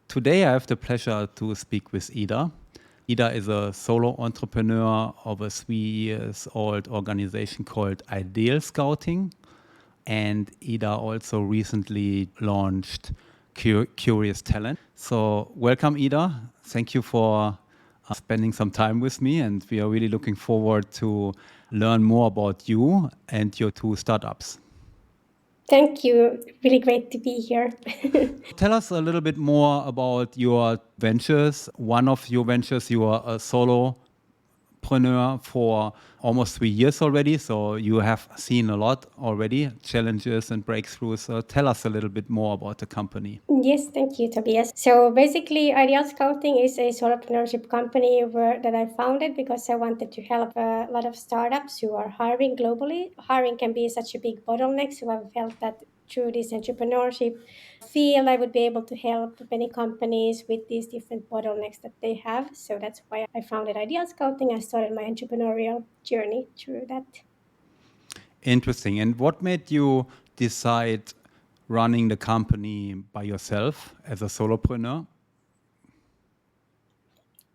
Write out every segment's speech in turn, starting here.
Today I have the pleasure to speak with Ida. Ida is a solo entrepreneur of a 3 years old organization called Ideal Scouting. And Ida also recently launched Curious Talent. So welcome, Ida. Thank you for spending some time with me. And we are really looking forward to learn more about you and your 2 startups. Thank you. Really great to be here. Tell us a little bit more about your ventures. One of your ventures, you are a solopreneur for almost 3 years already. So you have seen a lot already, challenges and breakthroughs. So tell us a little bit more about the company. Yes, thank you, Tobias. So basically, Ideal Scouting is a entrepreneurship company that I founded because I wanted to help a lot of startups who are hiring globally. Hiring can be such a big bottleneck, so I felt that through this entrepreneurship field, I would be able to help many companies with these different bottlenecks that they have. So that's why I founded Ideal Scouting. I started my entrepreneurial journey through that. Interesting. And what made you decide running the company by yourself as a solopreneur?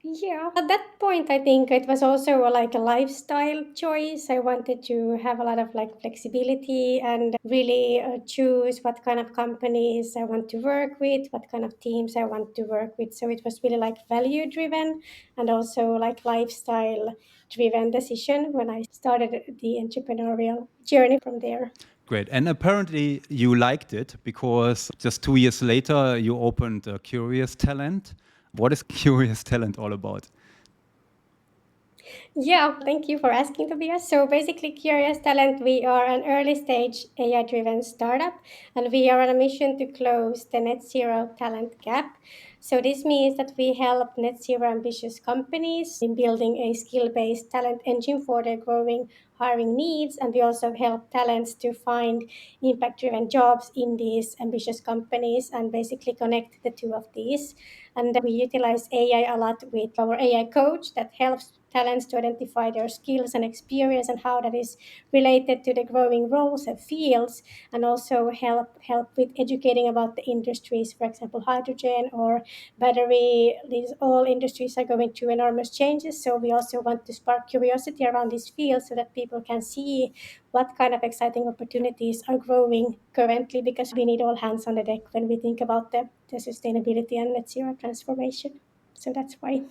Yeah, at that point, I think it was also like a lifestyle choice. I wanted to have a lot of like flexibility and really choose what kind of companies I want to work with, what kind of teams I want to work with. So it was really like value driven and also like lifestyle driven decision when I started the entrepreneurial journey from there. Great. And apparently you liked it because just 2 years later, you opened Curious Talent. What is Curious Talent all about? Yeah, thank you for asking, Tobias. So basically, Curious Talent, we are an early stage AI driven startup, and we are on a mission to close the net zero talent gap. So this means that we help net zero ambitious companies in building a skill based talent engine for their growing hiring needs, and we also help talents to find impact driven jobs in these ambitious companies and basically connect the two of these. And we utilize AI a lot with our AI coach that helps talents to identify their skills and experience and how that is related to the growing roles and fields, and also help with educating about the industries, for example hydrogen or battery. These all industries are going through enormous changes, so we also want to spark curiosity around these fields so that people can see what kind of exciting opportunities are growing currently, because we need all hands on the deck when we think about the sustainability and net zero transformation. So that's why.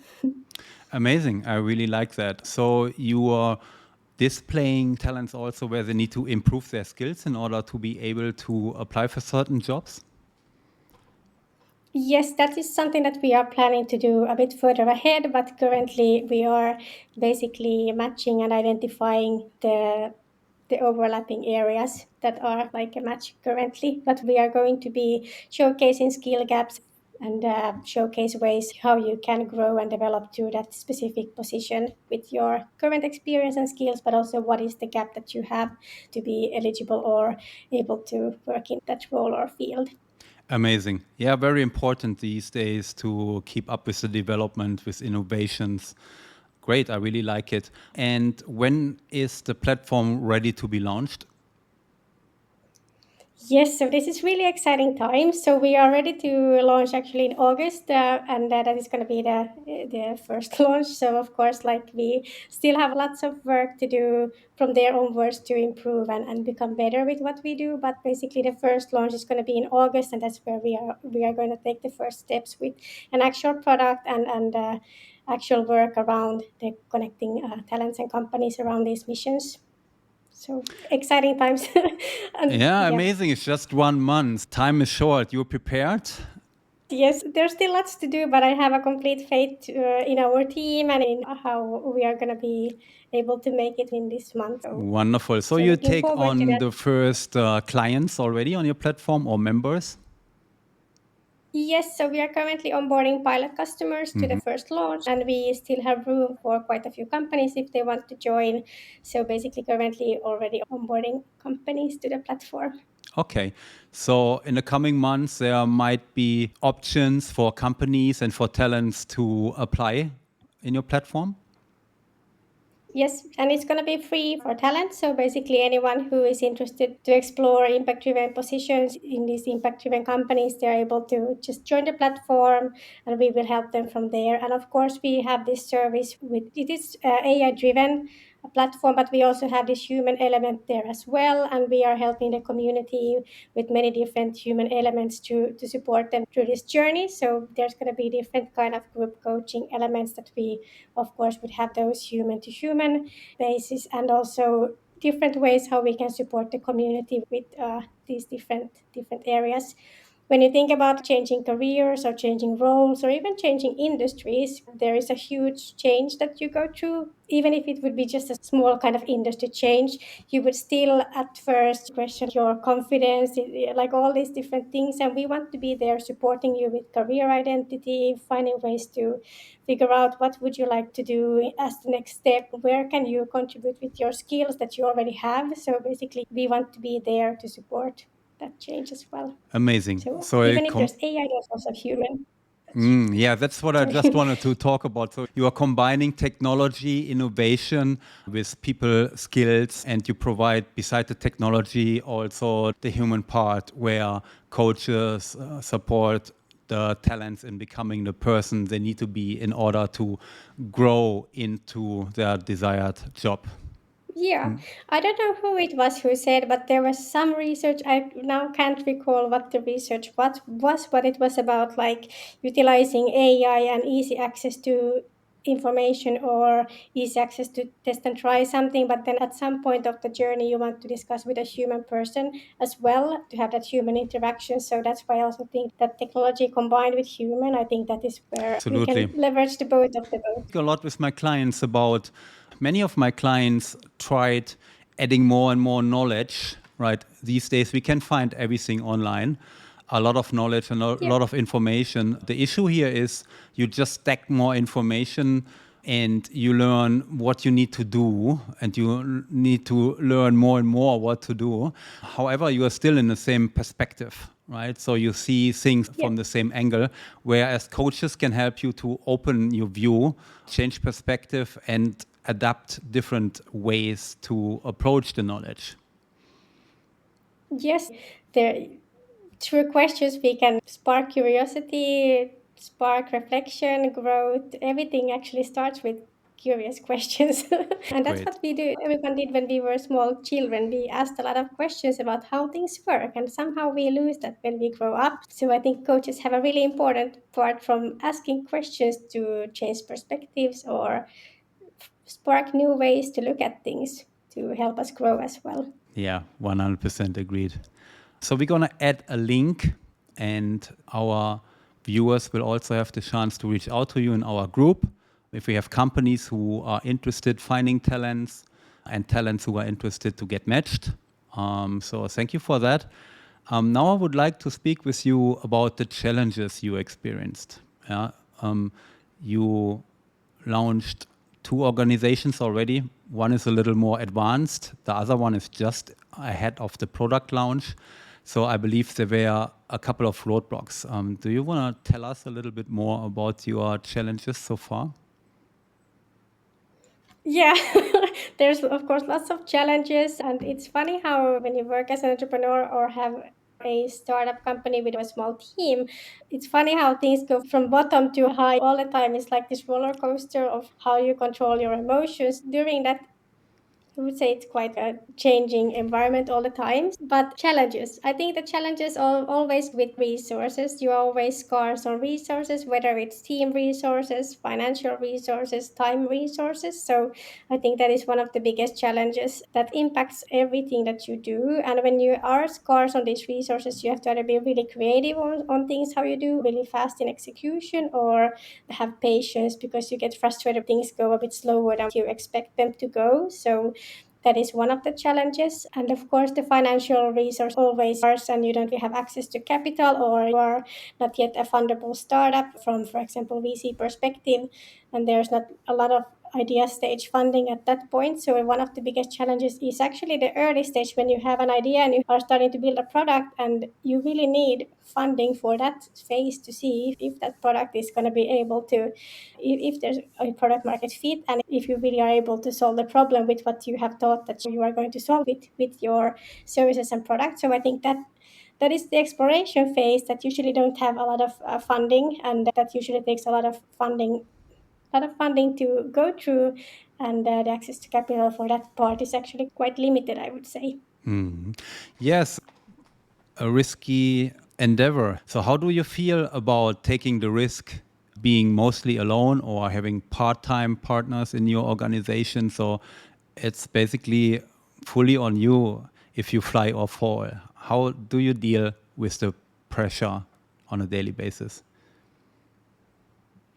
Amazing. I really like that. So you are displaying talents also where they need to improve their skills in order to be able to apply for certain jobs? Yes, that is something that we are planning to do a bit further ahead, but currently we are basically matching and identifying the overlapping areas that are like a match currently. But we are going to be showcasing skill gaps and showcase ways how you can grow and develop to that specific position with your current experience and skills, but also what is the gap that you have to be eligible or able to work in that role or field. Amazing. Yeah, very important these days to keep up with the development, with innovations. Great, I really like it. And when is the platform ready to be launched? Yes, so this is really exciting time. So we are ready to launch actually in August, and that is going to be the first launch. So of course, like we still have lots of work to do from there onwards to improve and become better with what we do. But basically, the first launch is going to be in August, and that's where we are going to take the first steps with an actual product and actual work around the connecting talents and companies around these missions. So exciting times. And Yeah, yeah. amazing. It's just 1 month. Time is short. You're prepared? Yes, there's still lots to do, but I have a complete faith in our team and in how we are going to be able to make it in this month. Wonderful. So So you looking take forward to on that. the first clients already on your platform or members? Yes, so we are currently onboarding pilot customers to the first launch, and we still have room for quite a few companies if they want to join. So basically, currently already onboarding companies to the platform. Okay. So in the coming months, there might be options for companies and for talents to apply in your platform? Yes, and it's going to be free for talent. So basically, anyone who is interested to explore impact-driven positions in these impact-driven companies, they're able to just join the platform, and we will help them from there. And of course, we have this service with it is AI-driven platform, but we also have this human element there as well, and we are helping the community with many different human elements to support them through this journey. So there's going to be different kind of group coaching elements that we of course would have those human to human basis, and also different ways how we can support the community with these different areas. When you think about changing careers or changing roles or even changing industries, there is a huge change that you go through. Even if it would be just a small kind of industry change, you would still at first question your confidence, like all these different things. And we want to be there supporting you with career identity, finding ways to figure out what would you like to do as the next step, where can you contribute with your skills that you already have. So basically, we want to be there to support that change as well. Amazing. So So even if there's AI, there's also human. yeah, that's what I just Sorry. wanted to talk about. So you are combining technology, innovation with people skills, and you provide, beside the technology, also the human part where coaches support the talents in becoming the person they need to be in order to grow into their desired job. Yeah, I don't know who it was who said, but there was some research. I now can't recall what the research was, but it was about like utilizing AI and easy access to information or easy access to test and try something. But then at some point of the journey, you want to discuss with a human person as well to have that human interaction. So that's why I also think that technology combined with human, I think that is where we Absolutely. can leverage the both of the both. A lot with my clients about many of my clients tried adding more and more knowledge, right? These days we can find everything online, a lot of knowledge and a Yeah. lot of information. The issue here is you just stack more information and you learn what you need to do, and you need to learn more and more what to do. However, you are still in the same perspective, right? So you see things from the same angle, whereas coaches can help you to open your view, change perspective, and adapt different ways to approach the knowledge. Yes, there through questions we can spark curiosity, spark reflection, growth. Everything actually starts with curious questions. And that's Great. what we do. Everyone did when we were small children. We asked a lot of questions about how things work, and somehow we lose that when we grow up. So I think coaches have a really important part from asking questions to change perspectives or spark new ways to look at things to help us grow as well. Yeah, 100% agreed. So we're going to add a link, and our viewers will also have the chance to reach out to you in our group. If we have companies who are interested finding talents and talents who are interested to get matched. So thank you for that. Now I would like to speak with you about the challenges you experienced. Yeah? You launched 2 organizations already. One is a little more advanced. The other one is just ahead of the product launch. So I believe there were a couple of roadblocks. Do you want to tell us a little bit more about your challenges so far? Yeah, there's of course lots of challenges, and it's funny how when you work as an entrepreneur or have a startup company with a small team, it's funny how things go from bottom to high all the time. It's like this roller coaster of how you control your emotions during that. I would say it's quite a changing environment all the time, but challenges. I think the challenges are always with resources. You are always scarce on resources, whether it's team resources, financial resources, time resources. So I think that is one of the biggest challenges that impacts everything that you do. And when you are scarce on these resources, you have to either be really creative on things how you do, really fast in execution, or have patience because you get frustrated things go a bit slower than you expect them to go. So that is one of the challenges. And of course, the financial resource always scarce, and you don't have access to capital, or you are not yet a fundable startup from, for example, VC perspective. And there's not a lot of idea stage funding at that point. So one of the biggest challenges is actually the early stage when you have an idea and you are starting to build a product, and you really need funding for that phase to see if that product is going to be able to, if there's a product market fit, and if you really are able to solve the problem with what you have thought that you are going to solve it with your services and products. So I think that is the exploration phase that usually don't have a lot of funding, and that usually takes a lot of funding to go through, and the access to capital for that part is actually quite limited, I would say. Yes, a risky endeavor. So, how do you feel about taking the risk, being mostly alone or having part time partners in your organization? So, it's basically fully on you if you fly or fall. How do you deal with the pressure on a daily basis?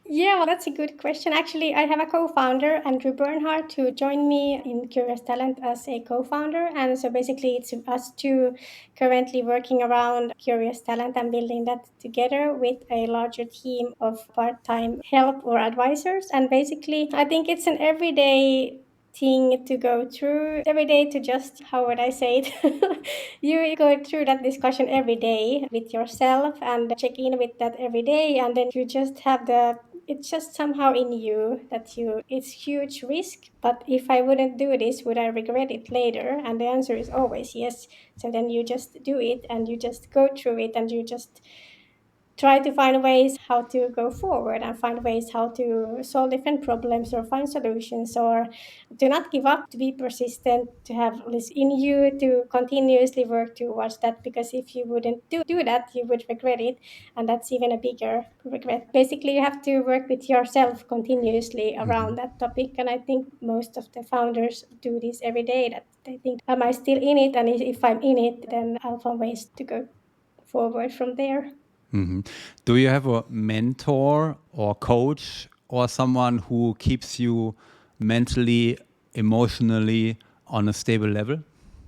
Yeah, well, that's a good question. Actually, I have a co-founder, Andrew Bernhardt, who joined me in Curious Talent as a co-founder. And so basically it's us two currently working around Curious Talent and building that together with a larger team of part-time help or advisors. And basically, I think it's an everyday thing to go through every day, to just, how would I say it? You go through that discussion every day with yourself and check in with that every day, and then you just have it's just somehow in you that it's huge risk, but if I wouldn't do this, would I regret it later? And the answer is always yes. So then you just do it, and you just go through it, and you just try to find ways how to go forward and find ways how to solve different problems or find solutions, or to not give up, to be persistent, to have this in you to continuously work towards that, because if you wouldn't do that, you would regret it, and that's even a bigger regret. Basically, you have to work with yourself continuously around that topic, and I think most of the founders do this every day, that they think, am I still in it? And if I'm in it, then I'll find ways to go forward from there. Do you have a mentor or coach or someone who keeps you mentally, emotionally on a stable level?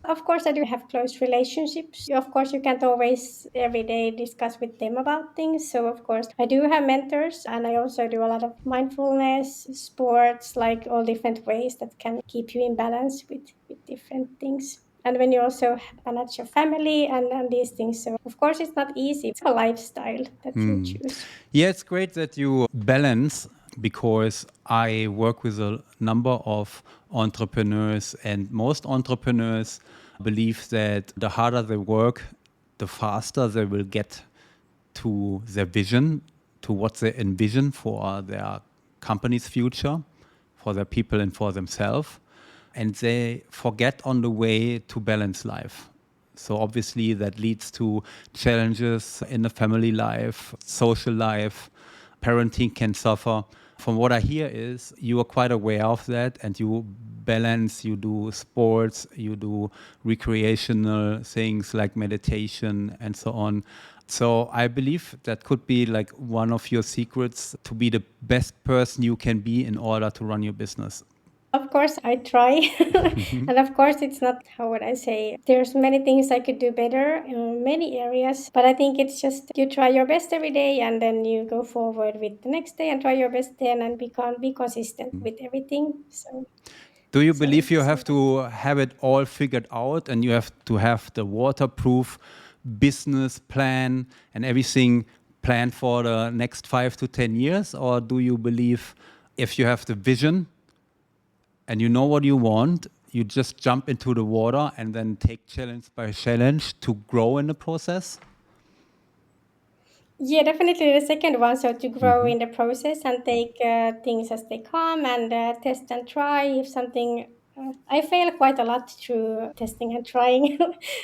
Of course, I do have close relationships. Of course, you can't always every day discuss with them about things. So, of course, I do have mentors, and I also do a lot of mindfulness, sports, like all different ways that can keep you in balance with different things. And when you also manage your family and these things. So, of course, it's not easy. It's a lifestyle that you choose. Yeah, it's great that you balance, because I work with a number of entrepreneurs, and most entrepreneurs believe that the harder they work, the faster they will get to their vision, to what they envision for their company's future, for their people and for themselves. And they forget on the way to balance life. So obviously that leads to challenges in the family life, social life. Parenting can suffer. From what I hear is you are quite aware of that, and you balance, you do sports, you do recreational things like meditation and so on. So I believe that could be like one of your secrets to be the best person you can be in order to run your business. Of course, I try. And of course, it's not, how would I say, there's many things I could do better in many areas. But I think it's just you try your best every day, and then you go forward with the next day and try your best then, and be consistent with everything. Do you So, believe you so have to have it all figured out, and you have to have the waterproof business plan and everything planned for the next 5 to 10 years? Or do you believe if you have the vision and you know what you want, you just jump into the water and then take challenge by challenge to grow in the process? Yeah, definitely the second one. So to grow in the process and take things as they come, and test and try. If something, I fail quite a lot through testing and trying.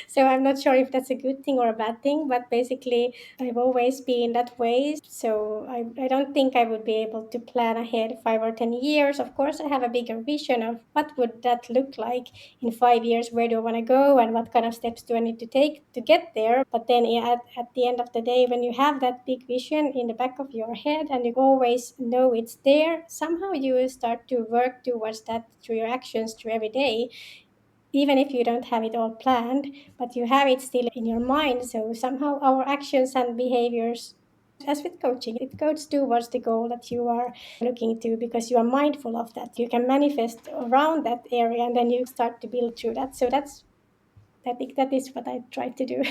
So I'm not sure if that's a good thing or a bad thing, but basically I've always been that way. So I don't think I would be able to plan ahead 5 or 10 years. Of course, I have a bigger vision of what would that look like in 5 years. Where do I want to go, and what kind of steps do I need to take to get there? But then at the end of the day, when you have that big vision in the back of your head and you always know it's there, somehow you will start to work towards that through your actions through every day, even if you don't have it all planned, but you have it still in your mind. So somehow our actions and behaviors As with coaching, it goes towards the goal that you are looking to because you are mindful of that. You can manifest around that area and then you start to build through that. So I think that is what I try to do.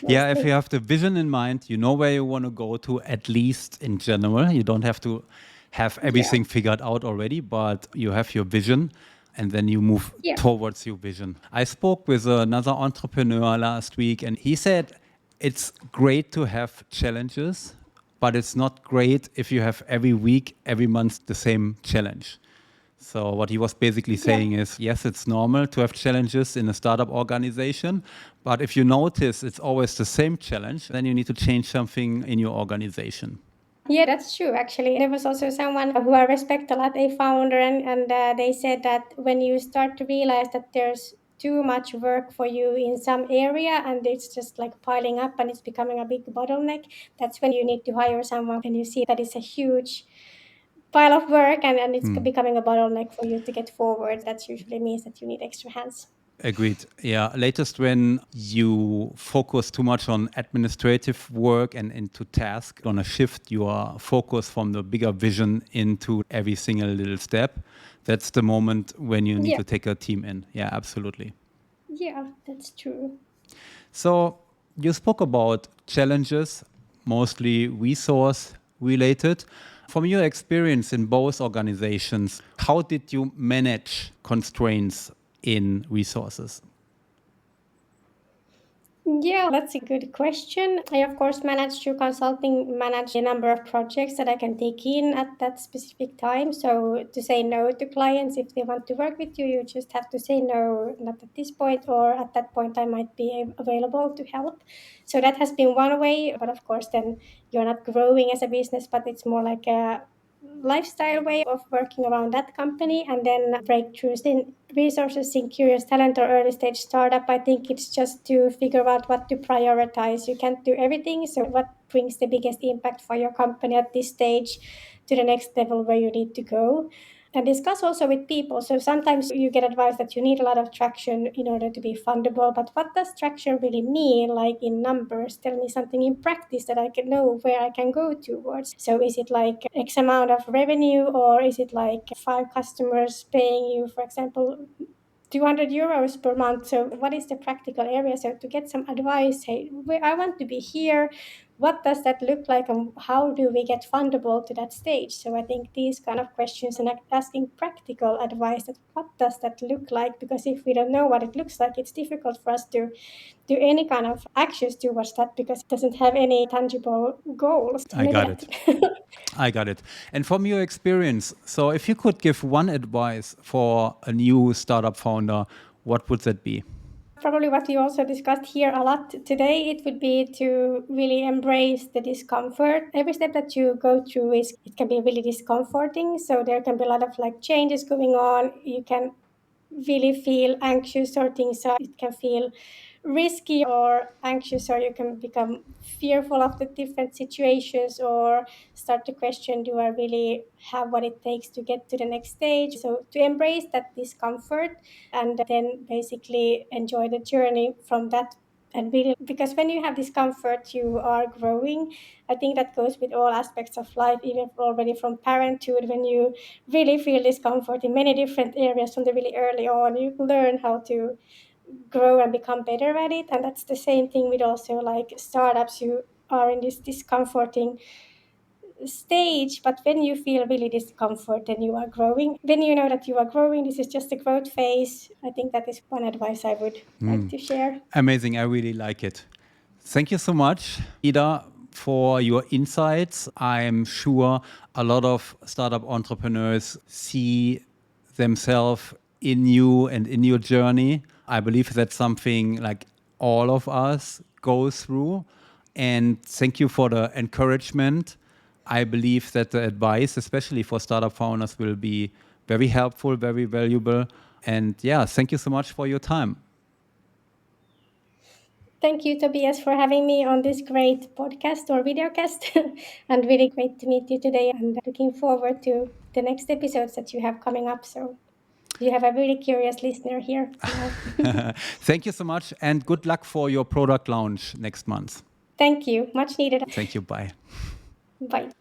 Yeah, if Mostly. you have the vision in mind, you know where you want to go to, at least in general. You don't have to have Yeah. everything figured out already, but you have your vision and then you move Yeah. towards your vision. I spoke with another entrepreneur last week and he said it's great to have challenges, but it's not great if you have every week, every month the same challenge. So what he was basically Yeah. saying is, yes, it's normal to have challenges in a startup organization, but if you notice it's always the same challenge, then you need to change something in your organization. Yeah, that's true. Actually, there was also someone who I respect a lot, a founder, and they said that when you start to realize that there's too much work for you in some area and it's just like piling up and it's becoming a big bottleneck, that's when you need to hire someone. When you see that it's a huge pile of work and it's becoming a bottleneck for you to get forward, that usually means that you need extra hands. Agreed. Yeah. Latest when you focus too much on administrative work and into task, gonna shift your focus from the bigger vision into every single little step. That's the moment when you need Yeah, to take a team in. Yeah, absolutely. yeah, that's true. So you spoke about challenges, mostly resource related. From your experience in both organizations, how did you manage constraints in resources? Yeah, that's a good question. I, of course, manage through consulting, manage a number of projects that I can take in at that specific time. So to say no to clients, if they want to work with you, you just have to say no, not at this point, or at that point I might be available to help. So that has been one way. But of course, then you're not growing as a business, but it's more like a lifestyle way of working around that company. And then breakthroughs in resources in curious talent or early stage startup, I think it's just to figure out what to prioritize. You can't do everything, so what brings the biggest impact for your company at this stage to the next level where you need to go, and discuss also with people. So sometimes you get advice that you need a lot of traction in order to be fundable, but what does traction really mean, like in numbers? Tell me something in practice that I can know where I can go towards. So is it like X amount of revenue, or is it like 5 customers paying you, for example, 200 euros per month? So what is the practical area? So to get some advice, hey, I want to be here, what does that look like, and how do we get fundable to that stage? So I think these kind of questions and asking practical advice, that what does that look like, because if we don't know what it looks like, it's difficult for us to do any kind of actions towards that because it doesn't have any tangible goals. So I maybe got it. that. I got it. And from your experience, so if you could give one advice for a new startup founder, what would that be? Probably what we also discussed here a lot today, it would be to really embrace the discomfort. Every step that you go through it can be really discomforting. So there can be a lot of like changes going on. You can really feel anxious or things, so it can feel risky or anxious, or you can become fearful of the different situations or start to question, do I really have what it takes to get to the next stage? So to embrace that discomfort and then basically enjoy the journey from that. And really, because when you have discomfort, you are growing. I think that goes with all aspects of life, even already from parenthood. When you really feel discomfort in many different areas from the really early on, you learn how to grow and become better at it. And that's the same thing with also like startups. You are in this discomforting stage, but when you feel really discomfort, then you are growing. When you know that you are growing, this is just a growth phase. I think that is one advice I would like to share. Amazing. I really like it. Thank you so much, Ida, for your insights. I'm sure a lot of startup entrepreneurs see themselves in you and in your journey. I believe that's something like all of us go through. And thank you for the encouragement. I believe that the advice, especially for startup founders, will be very helpful, very valuable. And yeah, thank you so much for your time. Thank you, Tobias, for having me on this great podcast or videocast. And really great to meet you today. And looking forward to the next episodes that you have coming up. So you have a really curious listener here now. Thank you so much and good luck for your product launch next month. Thank you. Much needed. Thank you. Bye. Bye.